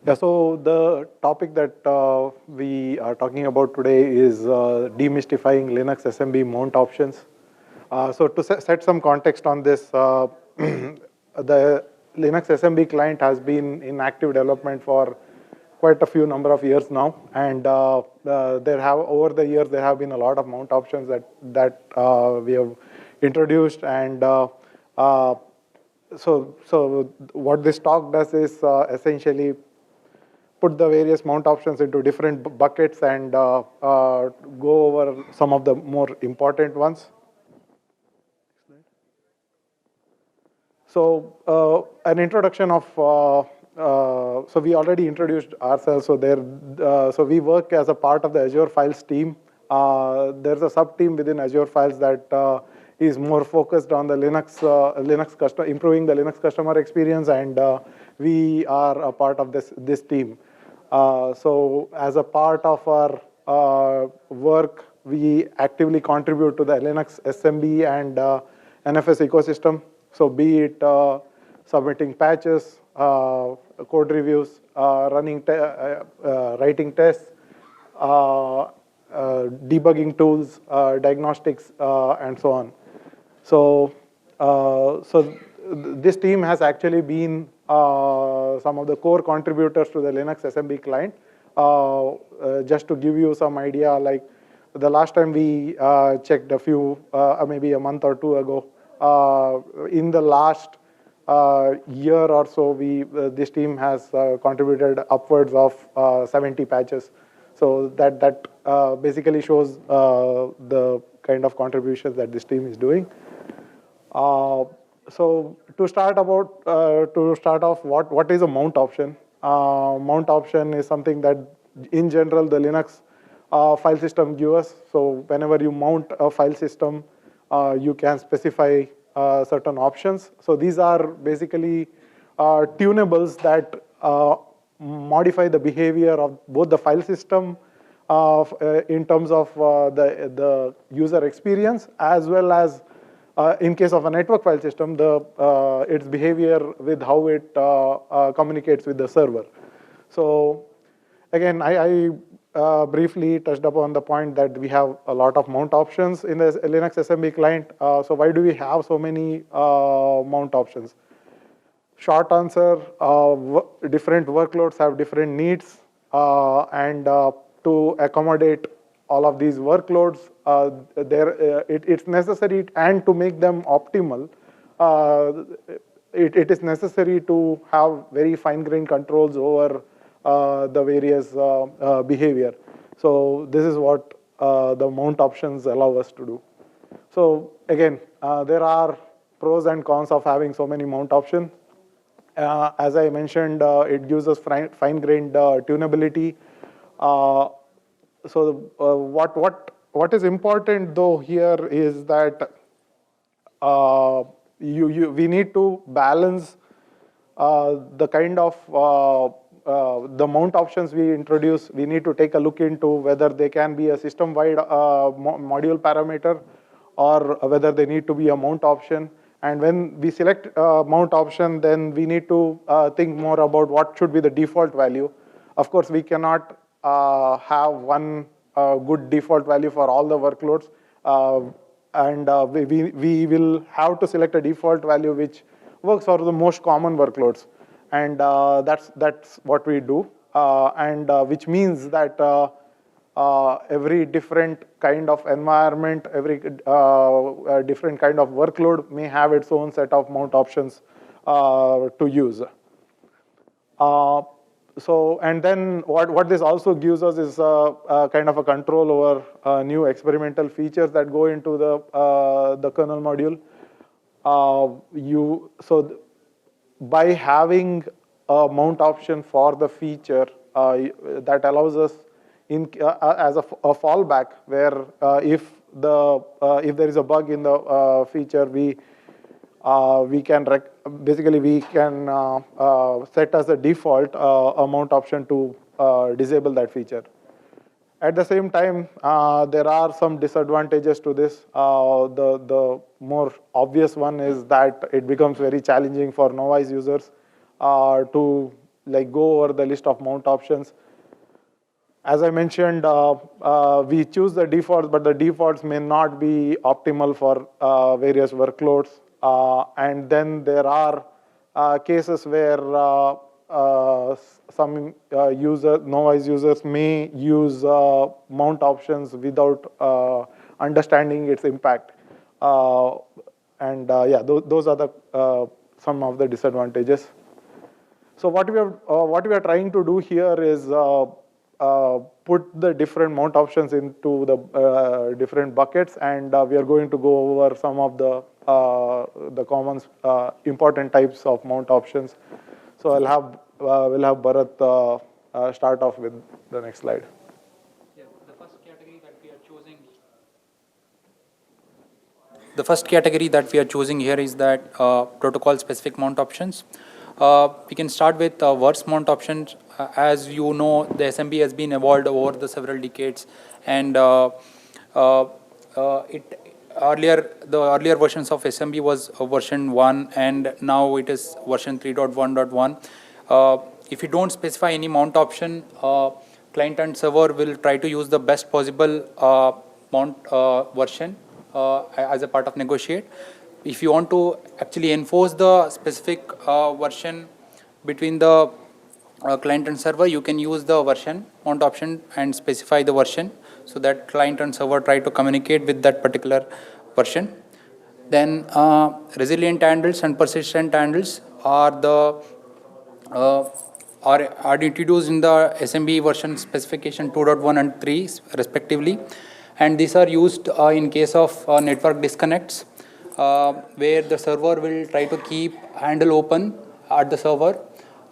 Yeah, so the topic that we are talking about today is demystifying Linux SMB mount options. So to set some context on this, the Linux SMB client has been in active development for quite a few number of years now, and there have over the years there have been a lot of mount options that we have introduced, and so what this talk does is essentially put the various mount options into different buckets and go over some of the more important ones. So an introduction of, so we already introduced ourselves. So so we work as a part of the Azure Files team. There's a sub team within Azure Files that is more focused on the improving the Linux customer experience, and we are a part of this team. So as a part of our work, we actively contribute to the Linux SMB and NFS ecosystem. So be it submitting patches, code reviews, writing tests, debugging tools, diagnostics, and so on. So, so this team has actually been some of the core contributors to the Linux SMB client. Just to give you some idea, like the last time we checked maybe a month or two ago, in the last year or so, this team has contributed upwards of 70 patches. So that basically shows the kind of contributions that this team is doing. So to start off, what is a mount option? Mount option is something that, in general, the Linux file system gives us. So whenever you mount a file system, you can specify certain options. So these are basically tunables that modify the behavior of both the file system in terms of the user experience, as well as in case of a network file system, its behavior with how it communicates with the server. So again, I briefly touched upon the point that we have a lot of mount options in the Linux SMB client. So why do we have so many mount options? Short answer, different workloads have different needs, and to accommodate all of these workloads, it's necessary, and to make them optimal, it is necessary to have very fine-grained controls over the various behavior. So this is what the mount options allow us to do. So again, there are pros and cons of having so many mount options. As I mentioned, it gives us fine-grained tunability. So what is important though here is that we need to balance the kind of the mount options we introduce. We need to take a look into whether they can be a system-wide module parameter, or whether they need to be a mount option. And when we select mount option, then we need to think more about what should be the default value. Of course, we cannot have one good default value for all the workloads, and we will have to select a default value which works for the most common workloads, and that's what we do, and which means that every different kind of environment, every different kind of workload may have its own set of mount options to use. So, and then what this also gives us is a kind of a control over new experimental features that go into the kernel module. So by having a mount option for the feature, that allows us as a fallback, where if there is a bug in the feature, we can set as a default a mount option to disable that feature. At the same time, there are some disadvantages to this. The more obvious one is that it becomes very challenging for novice users to like go over the list of mount options. As I mentioned, we choose the defaults, but the defaults may not be optimal for various workloads. And then there are cases where some novice users may use mount options without understanding its impact. Yeah, those are the some of the disadvantages. So what we are trying to do here is put the different mount options into the different buckets, and we are going to go over some of the common important types of mount options. So we'll have Bharat start off with the next slide. Yeah, the first category that we are choosing here is that protocol specific mount options. We can start with worst mount options. As you know, the SMB has been evolved over the several decades, and the earlier versions of SMB was version 1, and now it is version 3.1.1. If you don't specify any mount option, client and server will try to use the best possible mount version as a part of negotiate. If you want to actually enforce the specific version between the client and server, you can use the version mount option and specify the version so that client and server try to communicate with that particular version. Then resilient handles and persistent handles are the are introduced in the SMB version specification 2.1 and 3 respectively, and these are used in case of network disconnects, where the server will try to keep handle open at the server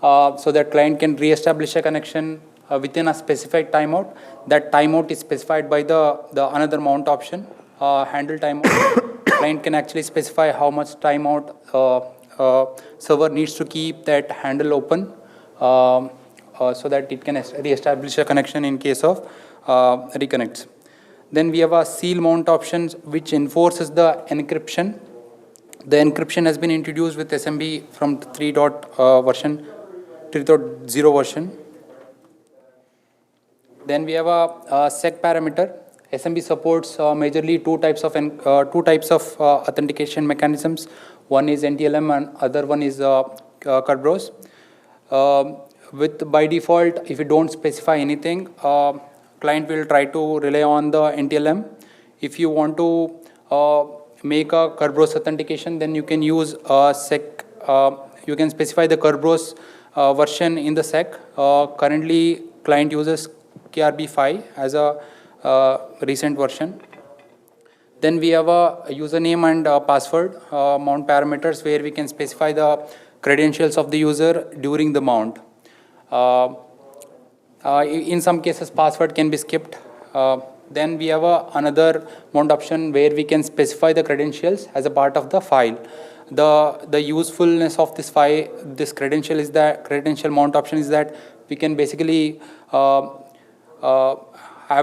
so that client can re-establish a connection within a specified timeout. That timeout is specified by the another mount option, handle timeout. Client can actually specify how much timeout server needs to keep that handle open so that it can re-establish a connection in case of reconnects. Then we have a seal mount options which enforces the encryption. The encryption has been introduced with SMB from 3.0 version. Then we have a sec parameter. SMB supports majorly two types of authentication mechanisms. One is NTLM and other one is Kerberos. With by default, if you don't specify anything, client will try to rely on the NTLM. If you want to make a Kerberos authentication, then you can use sec. You can specify the Kerberos version in the sec. Currently, client uses KRB5 as a recent version. Then we have a username and password mount parameters where we can specify the credentials of the user during the mount. In some cases, password can be skipped. Then we have another mount option where we can specify the credentials as a part of the file. The usefulness of this file, this credential is that credential mount option is that we can basically have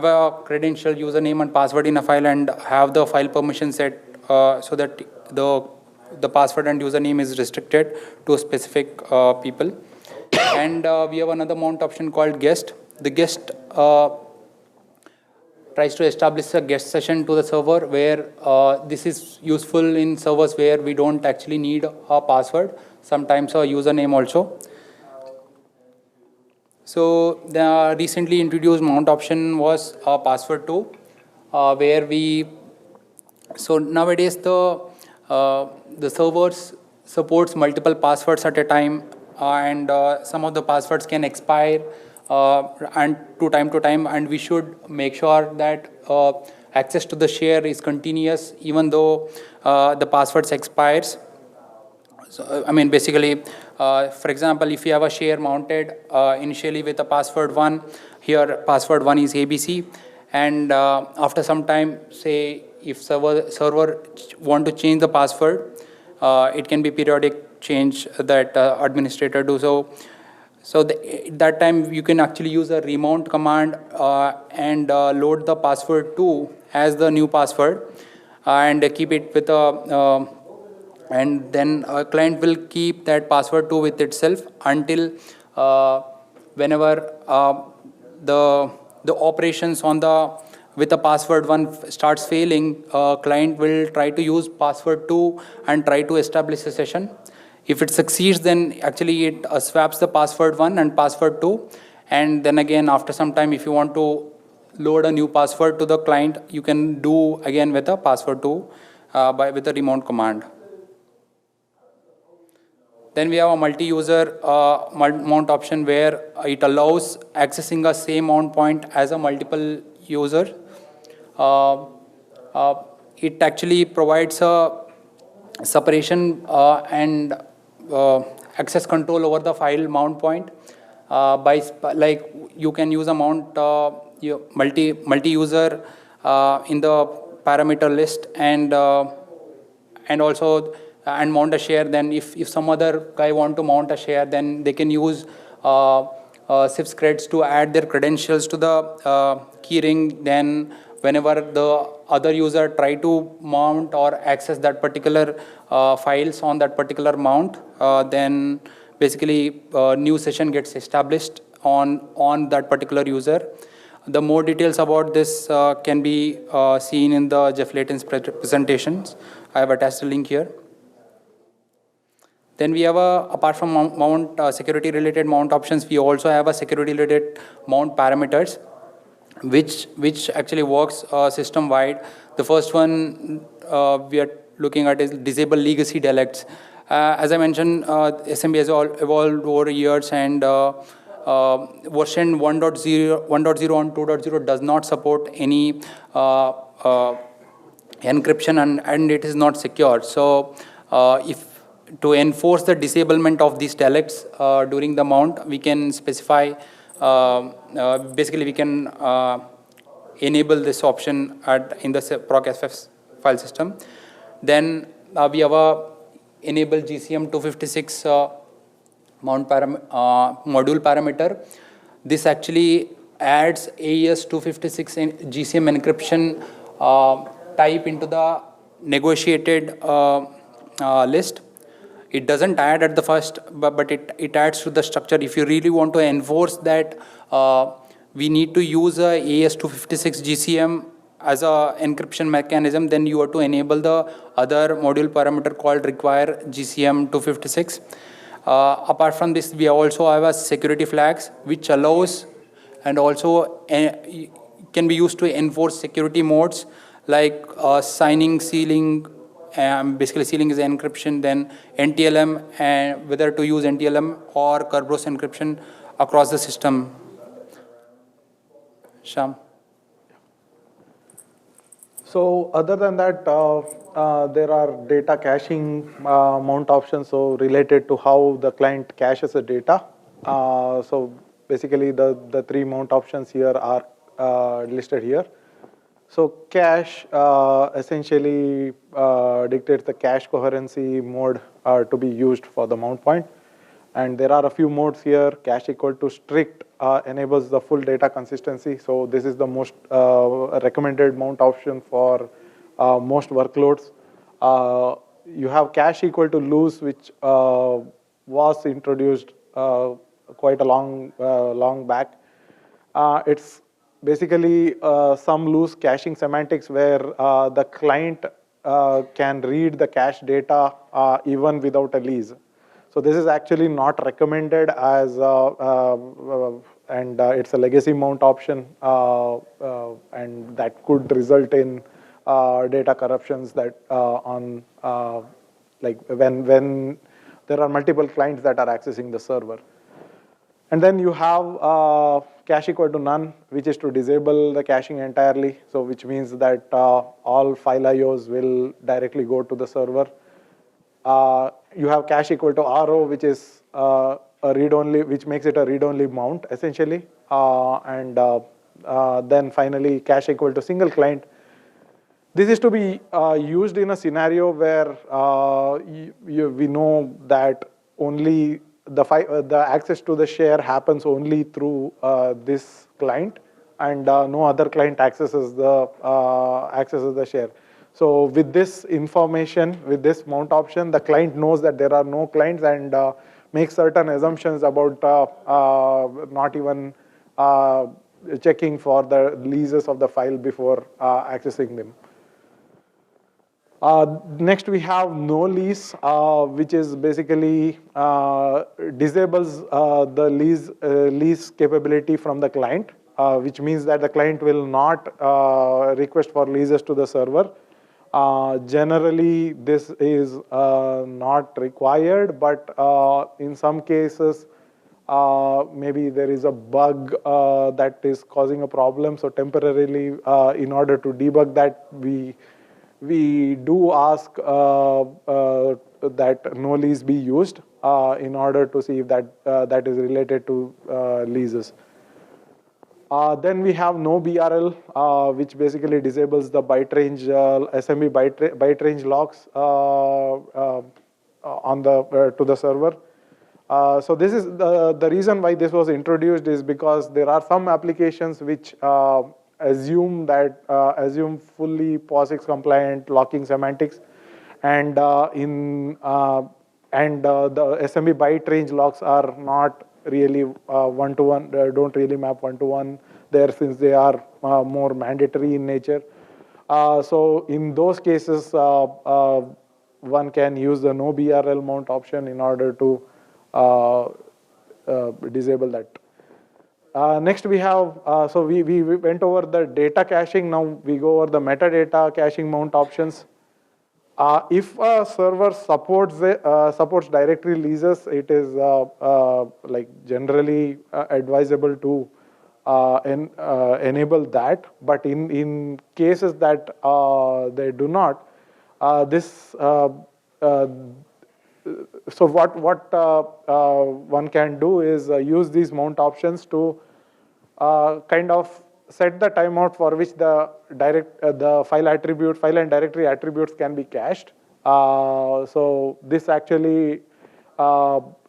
a credential username and password in a file and have the file permission set so that the password and username is restricted to specific people. And we have another mount option called guest. The guest tries to establish a guest session to the server where this is useful in servers where we don't actually need a password, sometimes a username also. So the recently introduced mount option was password 2, where so nowadays the servers supports multiple passwords at a time, and some of the passwords can expire and to time, and we should make sure that access to the share is continuous even though the passwords expires. So, I mean, basically, for example, if you have a share mounted initially with a password 1, here password 1 is ABC, and after some time, say if server want to change the password, it can be periodic change that administrator do so. So that time you can actually use a remount command and load the password 2 as the new password and keep it with and then a client will keep that password 2 with itself until whenever the operations on the with the password 1 starts failing, client will try to use password 2 and try to establish a session. If it succeeds, then actually it swaps the password 1 and password 2. And then again, after some time, if you want to load a new password to the client, you can do again with a password 2 with a remount command. Then we have a multi-user mount option where it allows accessing a same mount point as a multiple user. It actually provides a separation and access control over the file mount point. Like you can use a mount multi-user in the parameter list and also and mount a share. Then if some other guy want to mount a share, then they can use SIFS creds to add their credentials to the keyring. Then whenever the other user try to mount or access that particular files on that particular mount, then basically new session gets established on that particular user. The more details about this can be seen in the Jeff Layton's presentations. I have attached a link here. Then we have apart from mount security related mount options, we also have a security related mount parameters, which actually works system wide. The first one we are looking at is disable legacy delects. As I mentioned, SMB has evolved over years, and version 1.0 and 2.0 does not support any encryption, and it is not secure. So if to enforce the disablement of these delects during the mount, we can specify, basically we can enable this option in the proc FF file system. Then we have a enable GCM 256 mount module parameter. This actually adds AES 256 GCM encryption type into the negotiated list. It doesn't add at the first, but it adds to the structure. If you really want to enforce that, we need to use a AES-256 GCM as a encryption mechanism, then you have to enable the other module parameter called require GCM 256. Apart from this, we also have a security flags, which allows and also can be used to enforce security modes like signing, sealing. Basically, sealing is encryption, then NTLM, and whether to use NTLM or Kerberos encryption across the system. Sham. So other than that, there are data caching mount options, so related to how the client caches the data. So basically, the three mount options here are listed here. So cache essentially dictates the cache coherency mode to be used for the mount point. And there are a few modes here. Cache equal to strict enables the full data consistency. So this is the most recommended mount option for most workloads. You have cache equal to loose, which was introduced quite a long back. It's basically some loose caching semantics where the client can read the cache data even without a lease. So this is actually not recommended as, and it's a legacy mount option, and that could result in data corruptions that like when there are multiple clients that are accessing the server. And then you have cache equal to none, which is to disable the caching entirely. So which means that all file IOs will directly go to the server. You have cache equal to RO, which is a read-only, which makes it a read-only mount essentially. And then finally, cache equal to single client. This is to be used in a scenario where we know that only the access to the share happens only through this client, and no other client accesses the share. So with this information, with this mount option, the client knows that there are no clients, and make certain assumptions about not even checking for the leases of the file before accessing them. Next, we have no lease, which is basically disables the lease capability from the client, which means that the client will not request for leases to the server. Generally, this is not required, but in some cases, maybe there is a bug that is causing a problem. So temporarily, in order to debug that, we do ask that no lease be used in order to see if that is related to leases. Then we have no BRL, which basically disables the byte range SMB byte range locks on the to the server. So this is the reason why this was introduced is because there are some applications which assume fully POSIX compliant locking semantics, and the SMB byte range locks are not really one-to-one, don't really map one-to-one there, since they are more mandatory in nature. So in those cases, one can use the no BRL mount option in order to disable that. Next we have, so we went over the data caching. Now we go over the metadata caching mount options. If a server supports directory leases, it is like generally advisable to enable that. But in cases that they do not, so what one can do is use these mount options to kind of set the timeout for which the file and directory attributes can be cached. So this actually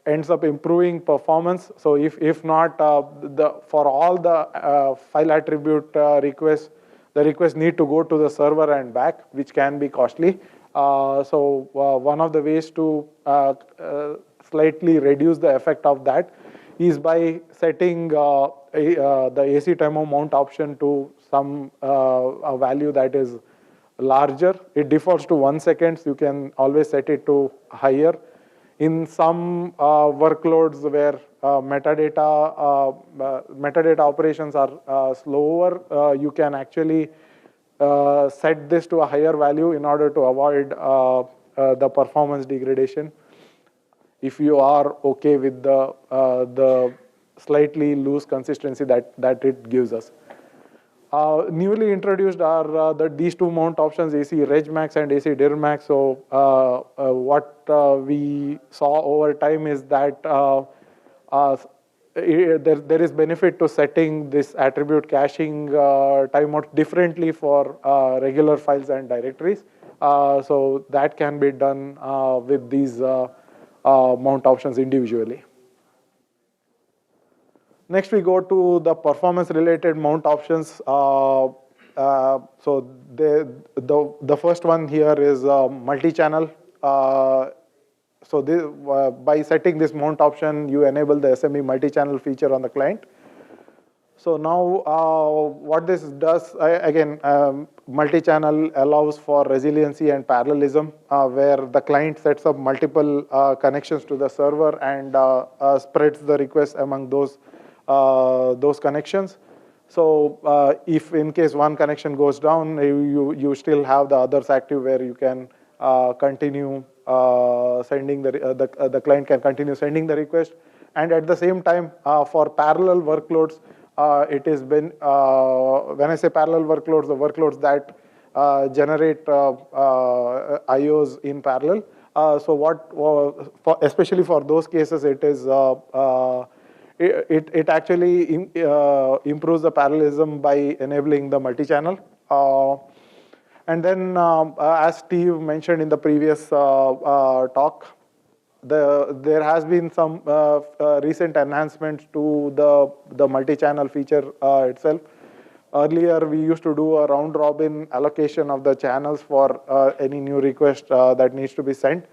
ends up improving performance. So if not, for all the file attribute requests, the requests need to go to the server and back, which can be costly. So one of the ways to slightly reduce the effect of that is by setting the AC timeout mount option to some a value that is larger. It defaults to 1 second. So you can always set it to higher. In some workloads where metadata operations are slower, you can actually set this to a higher value in order to avoid the performance degradation, if you are okay with the slightly loose consistency that it gives us. Newly introduced are these two mount options, AC regmax and AC dirmax. So what we saw over time is that there is benefit to setting this attribute caching timeout differently for regular files and directories. So that can be done with these mount options individually. Next, we go to the performance-related mount options. So the first one here is multi-channel. So by setting this mount option, you enable the SME multi-channel feature on the client. So now what this does, again, multi-channel allows for resiliency and parallelism, where the client sets up multiple connections to the server and spreads the requests among those connections. So if in case one connection goes down, you still have the others active, where you can continue sending the client can continue sending the request. And at the same time, for parallel workloads, it has been, when I say parallel workloads, the workloads that generate IOs in parallel. So especially for those cases, it is it actually improves the parallelism by enabling the multi-channel. And then, as Steve mentioned in the previous talk, there has been some recent enhancements to the multi-channel feature itself. Earlier, we used to do a round-robin allocation of the channels for any new request that needs to be sent.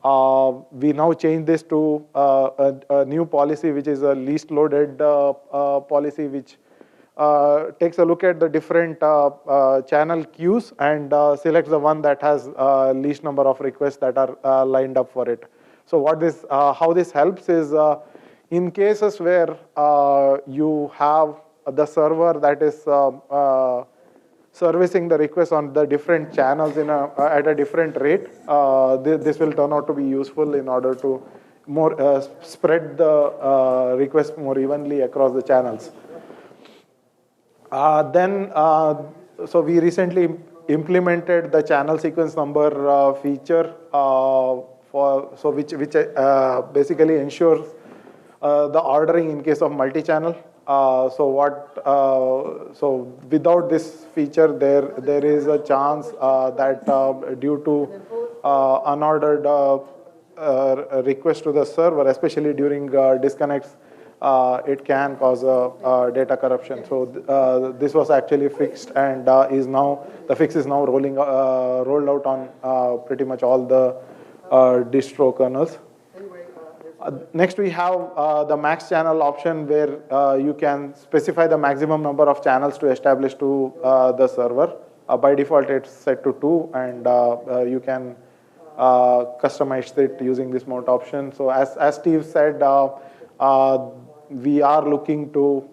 We now change this to a new policy, which is a least loaded policy, which takes a look at the different channel queues and selects the one that has least number of requests that are lined up for it. So how this helps is in cases where you have the server that is servicing the requests on the different channels at a different rate, this will turn out to be useful in order to spread the requests more evenly across the channels. So we recently implemented the channel sequence number feature, which basically ensures the ordering in case of multi-channel. So without this feature, there is a chance that due to unordered request to the server, especially during disconnects, it can cause data corruption. So this was actually fixed, and the fix is now rolled out on pretty much all the distro kernels. Next, we have the max channel option, where you can specify the maximum number of channels to establish to the server. By default, it's set to 2, and you can customize it using this mount option. So as Steve said, we are looking to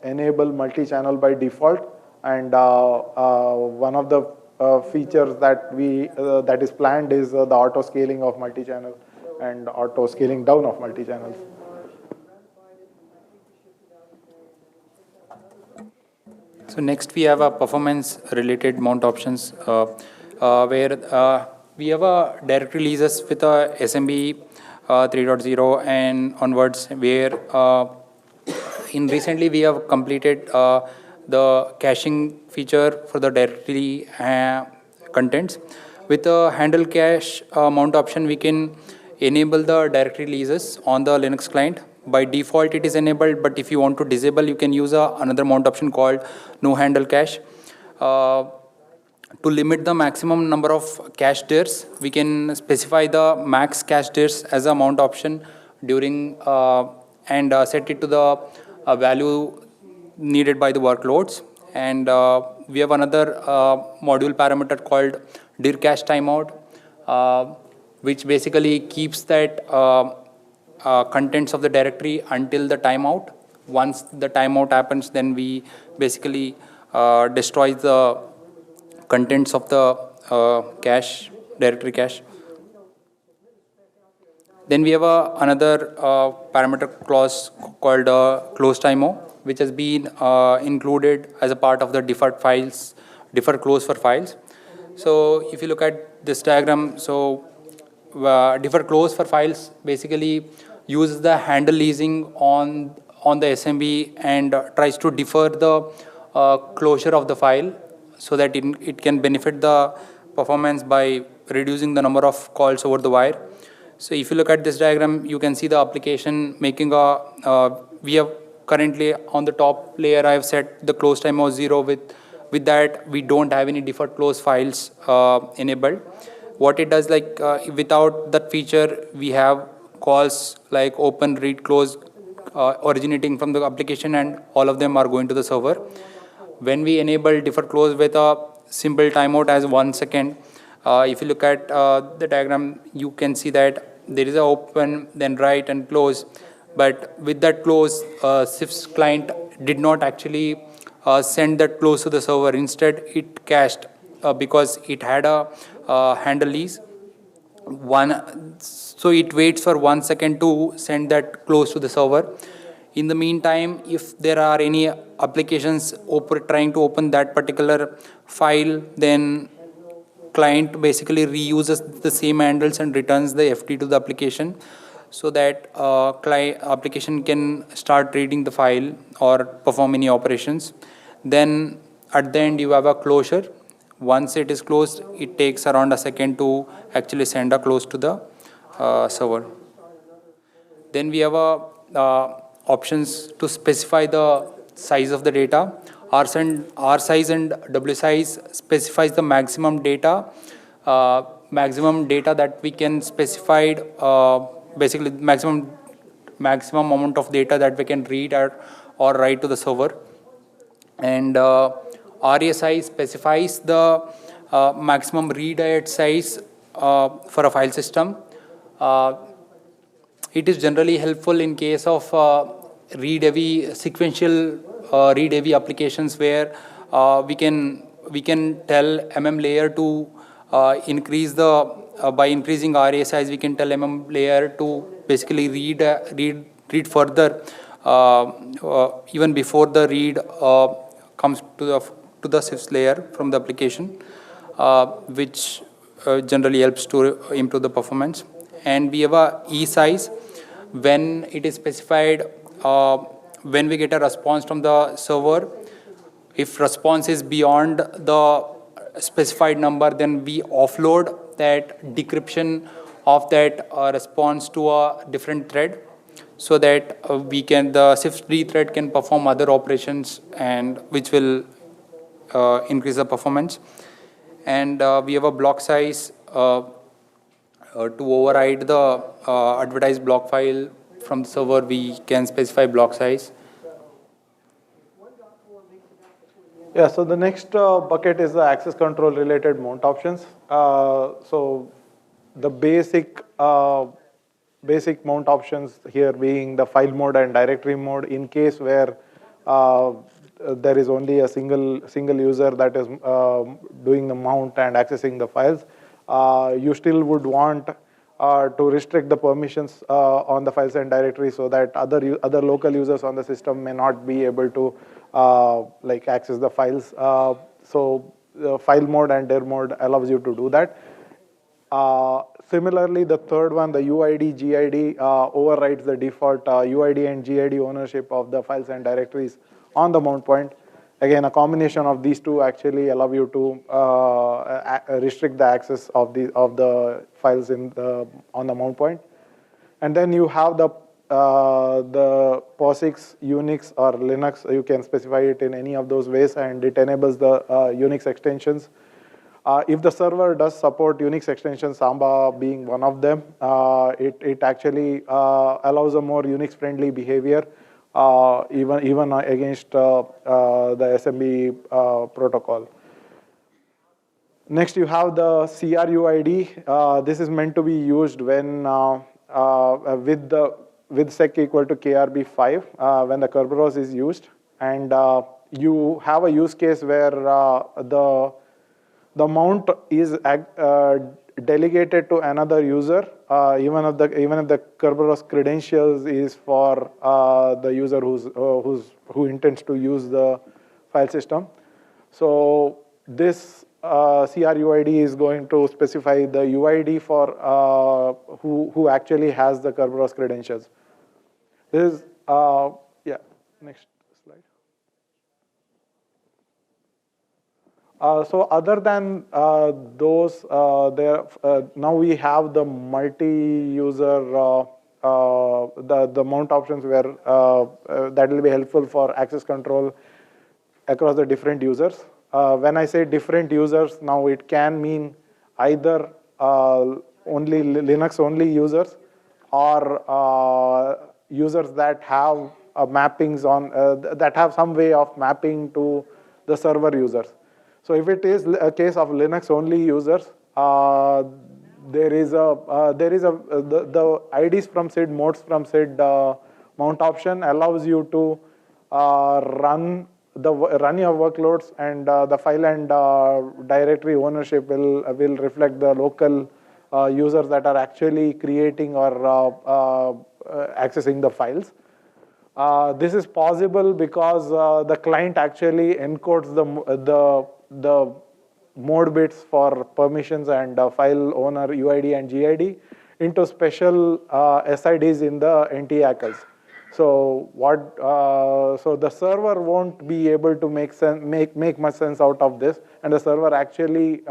enable multi-channel by default, and one of the features that is planned is the auto scaling of multi-channel and auto scaling down of multi-channels. So next we have a performance related mount options where we have a direct releases with a SMB 3.0 and onwards, where recently we have completed the caching feature for the directory contents. With a handle cache mount option, we can enable the directory releases on the Linux client. By default, it is enabled, but if you want to disable, you can use another mount option called no handle cache. To limit the maximum number of cache dirs, we can specify the max cache dirs as a mount option during and set it to the value needed by the workloads. And we have another module parameter called dir cache timeout, which basically keeps that contents of the directory until the timeout. Once the timeout happens, then we basically destroy the contents of the directory cache. Then we have another parameter clause called close timeout, which has been included as a part of the defer close for files. So if you look at this diagram, so defer close for files basically uses the handle leasing on the SMB and tries to defer the closure of the file, so that it can benefit the performance by reducing the number of calls over the wire. So if you look at this diagram, you can see the application making we have currently on the top layer, I have set the close time of 0. With that, we don't have any deferred close files enabled. What it does, without that feature, we have calls like open, read, close originating from the application, and all of them are going to the server. When we enable defer close with a simple timeout as 1 second, if you look at the diagram, you can see that there is a open, then write and close. But with that close, SIF's client did not actually send that close to the server. Instead, it cached because it had a handle lease. So it waits for 1 second to send that close to the server. In the meantime, if there are any applications trying to open that particular file, then client basically reuses the same handles and returns the FT to the application, so that application can start reading the file or perform any operations. Then at the end, you have a closure. Once it is closed, it takes around a second to actually send a close to the server. Then we have options to specify the size of the data. R size and W size specifies the maximum data maximum data that we can specify, basically maximum amount of data that we can read or write to the server. And RSI specifies the maximum read-ahead size for a file system. Uh, it is generally helpful in case of read-heavy sequential read-heavy applications where we can tell layer to increase the by increasing RA size, we can tell layer to basically read further even before the read comes to the CIFS layer from the application, which generally helps to improve the performance. And we have a E size when it is specified when we get a response from the server. If response is beyond the specified number, then we offload that decryption of that response to a different thread, so that the CIFS thread can perform other operations, and which will increase the performance. And we have a block size to override the advertised block file from the server. We can specify block size. Yeah, so the next bucket is the access control related mount options. So the basic mount options here being the file mode and directory mode in case where there is only a single user that is doing the mount and accessing the files. You still would want to restrict the permissions on the files and directory so that other local users on the system may not be able to like access the files. So file mode and dir mode allows you to do that. Similarly, the third one, the UID, GID, overrides the default UID and GID ownership of the files and directories on the mount point. Again, a combination of these two actually allow you to restrict the access of the files on the mount point. And then you have the POSIX, Unix, or Linux. You can specify it in any of those ways, and it enables the Unix extensions. If the server does support Unix extensions, Samba being one of them, it actually allows a more Unix-friendly behavior, even against the SMB protocol. Next, you have the CRUID. This is meant to be used when with sec equal to KRB5 when the Kerberos is used, and you have a use case where the mount is delegated to another user, even if the Kerberos credentials is for the user who intends to use the file system. So this CRUID is going to specify the UID for who actually has the Kerberos credentials. This is yeah. Next slide. So other than those, now we have the multi-user the mount options where that will be helpful for access control across the different users. When I say different users, now it can mean either only Linux only users, or users that have mappings on that have some way of mapping to the server users. So if it is a case of Linux only users, there is the IDs from SID, modes from SID mount option allows you to run your workloads, and the file and directory ownership will reflect the local users that are actually creating or accessing the files. This is possible because the client actually encodes the mode bits for permissions and file owner UID and GID into special SIDs in the NT-ACLs. So so the server won't be able to make much sense out of this, and the server actually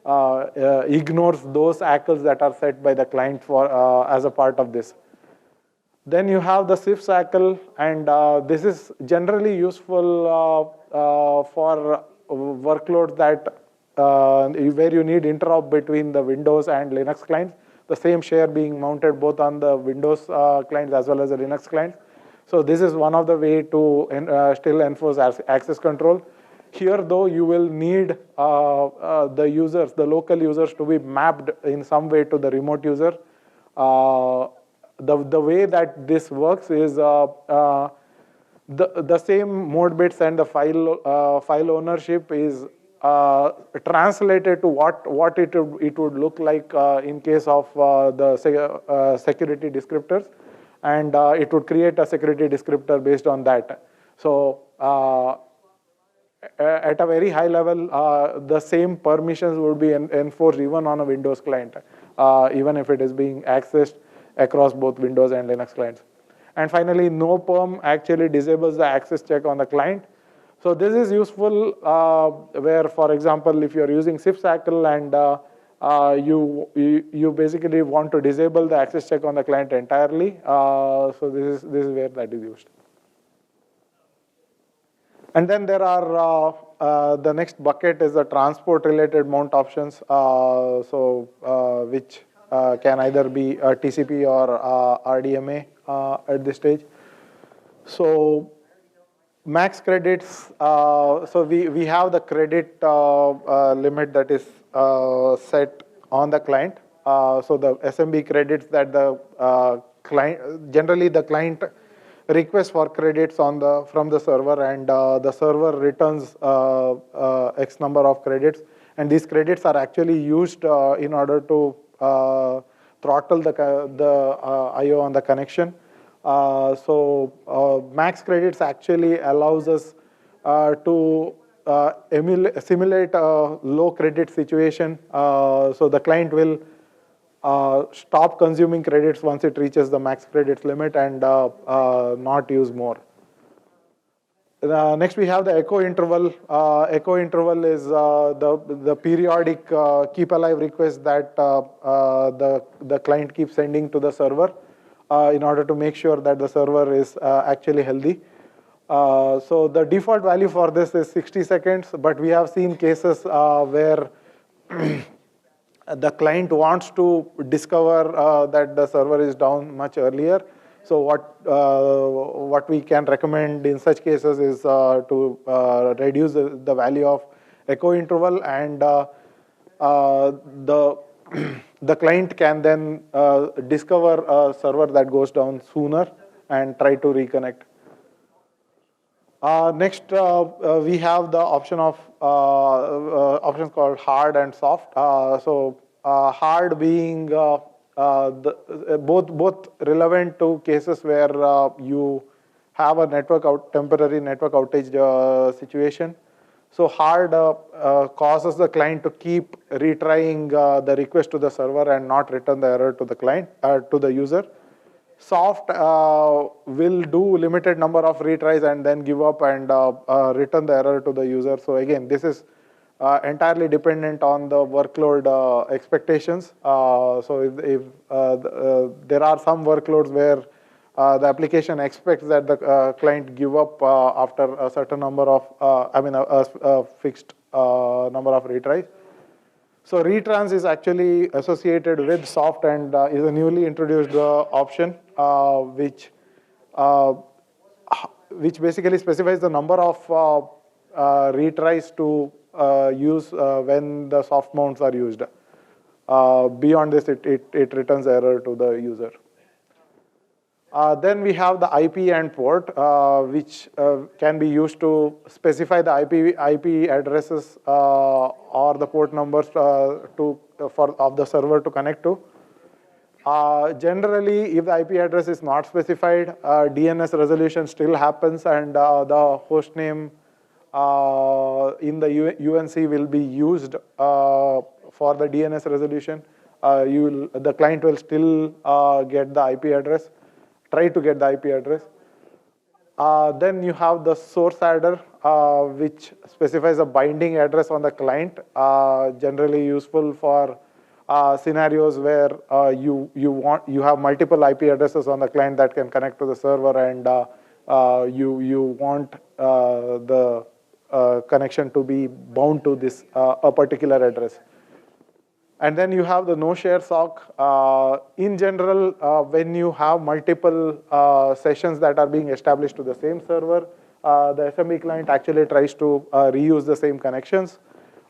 ignores those ACLs that are set by the client for as a part of this. Then you have the CIFS ACL, and this is generally useful for workloads that where you need interop between the Windows and Linux clients, the same share being mounted both on the Windows clients as well as the Linux clients. So this is one of the way to still enforce access control. Here, though, you will need the users, the local users, to be mapped in some way to the remote user. The way that this works is the same mode bits and the file ownership is translated to what it would look like in case of the security descriptors, and it would create a security descriptor based on that. So at a very high level, the same permissions would be enforced even on a Windows client, even if it is being accessed across both Windows and Linux clients. And finally, no perm actually disables the access check on the client. So this is useful where, for example, if you're using SIFSACL and you basically want to disable the access check on the client entirely. So this is where that is used. And then there are the next bucket is the transport-related mount options, which can either be TCP or RDMA at this stage. So max credits. So we have the credit limit that is set on the client. So the SMB credits that the client, generally the client request for credits from the server, and the server returns X number of credits, and these credits are actually used in order to throttle the IO on the connection. So max credits actually allows us to simulate a low credit situation. So the client will stop consuming credits once it reaches the max credits limit and not use more. Next, we have the echo interval. Echo interval is the periodic keep alive request that the client keeps sending to the server in order to make sure that the server is actually healthy. So the default value for this is 60 seconds, but we have seen cases where the client wants to discover that the server is down much earlier. So what we can recommend in such cases is to reduce the value of echo interval, and the client can then discover a server that goes down sooner and try to reconnect. Next, we have the option of options called hard and soft. Hard being both relevant to cases where you have a temporary network outage situation. So hard causes the client to keep retrying the request to the server and not return the error to the client to the user. Soft will do limited number of retries and then give up and return the error to the user. So again, this is entirely dependent on the workload expectations. So if there are some workloads where the application expects that the client give up after a certain number of, a fixed number of retries. So retrans is actually associated with soft and is a newly introduced option, which basically specifies the number of retries to use when the soft mounts are used. Beyond this, it returns error to the user. Then we have the IP and port, which can be used to specify the IP addresses or the port numbers of the server to connect to. Generally, if the IP address is not specified, DNS resolution still happens, and the host name in the UNC will be used for the DNS resolution. The client will still get the IP address. Try to get the IP address. Then you have the source adder, which specifies a binding address on the client, generally useful for scenarios where you have multiple IP addresses on the client that can connect to the server, and you want the connection to be bound to this a particular address. And then you have the no share sock. In general, when you have multiple sessions that are being established to the same server, the SMB client actually tries to reuse the same connections.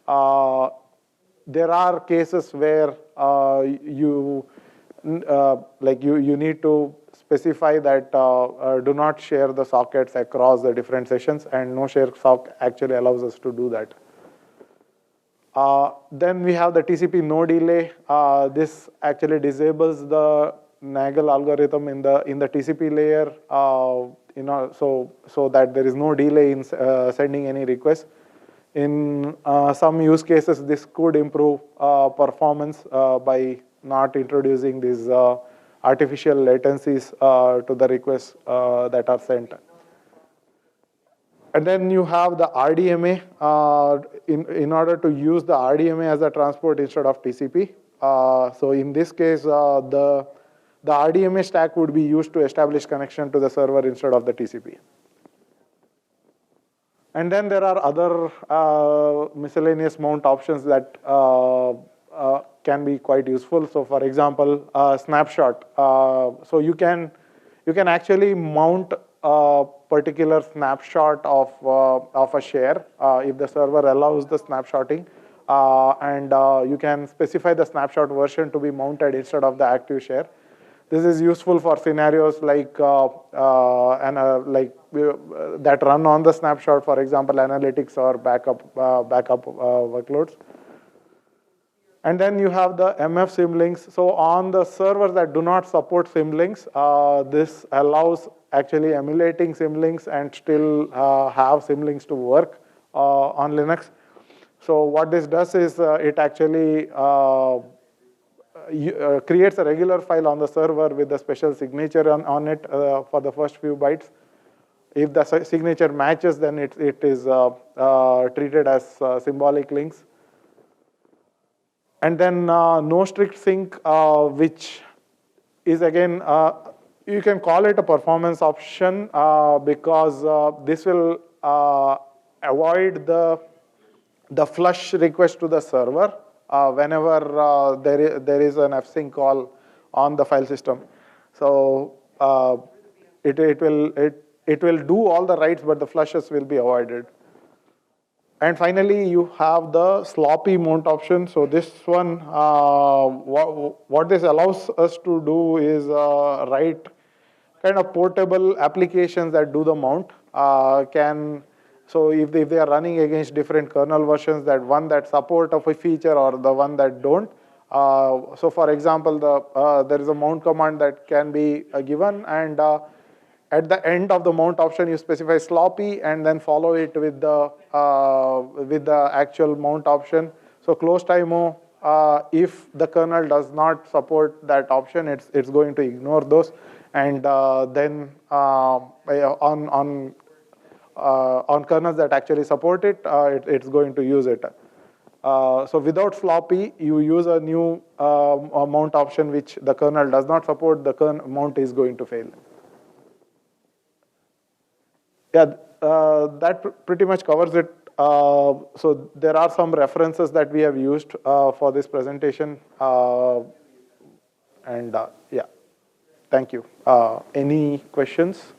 There are cases where you need to specify that do not share the sockets across the different sessions, and no share sock actually allows us to do that. Then we have the TCP no delay. This actually disables the Nagel algorithm in the TCP layer, so that there is no delay in sending any request. In some use cases, this could improve performance by not introducing these artificial latencies to the requests that are sent. And then you have the RDMA. In order to use the RDMA as a transport instead of TCP. So in this case, the RDMA stack would be used to establish connection to the server instead of the TCP. And then there are other miscellaneous mount options that can be quite useful. So for example, snapshot. So you can actually mount a particular snapshot of a share if the server allows the snapshotting, and you can specify the snapshot version to be mounted instead of the active share. This is useful for scenarios like that run on the snapshot, for example, analytics or backup workloads. And then you have the MF symlinks. So on the servers that do not support symlinks, this allows actually emulating symlinks and still have symlinks to work on Linux. So what this does is it actually creates a regular file on the server with a special signature on it for the first few bytes. If the signature matches, then it is treated as symbolic links. And then no strict sync, which is again, you can call it a performance option because this will avoid the flush request to the server whenever there is an fsync call on the file system. So it will do all the writes, but the flushes will be avoided. And finally, you have the sloppy mount option. So this one, what this allows us to do is write kind of portable applications that do the mount. So if they are running against different kernel versions, that one that support of a feature or the one that don't. So for example, there is a mount command that can be given, and at the end of the mount option, you specify sloppy and then follow it with the actual mount option. So closed IMO, if the kernel does not support that option, it's going to ignore those, and then on kernels that actually support it, it's going to use it. So without sloppy, you use a new mount option which the kernel does not support, the mount is going to fail. Yeah, that pretty much covers it. So there are some references that we have used for this presentation. And yeah, thank you. Any questions?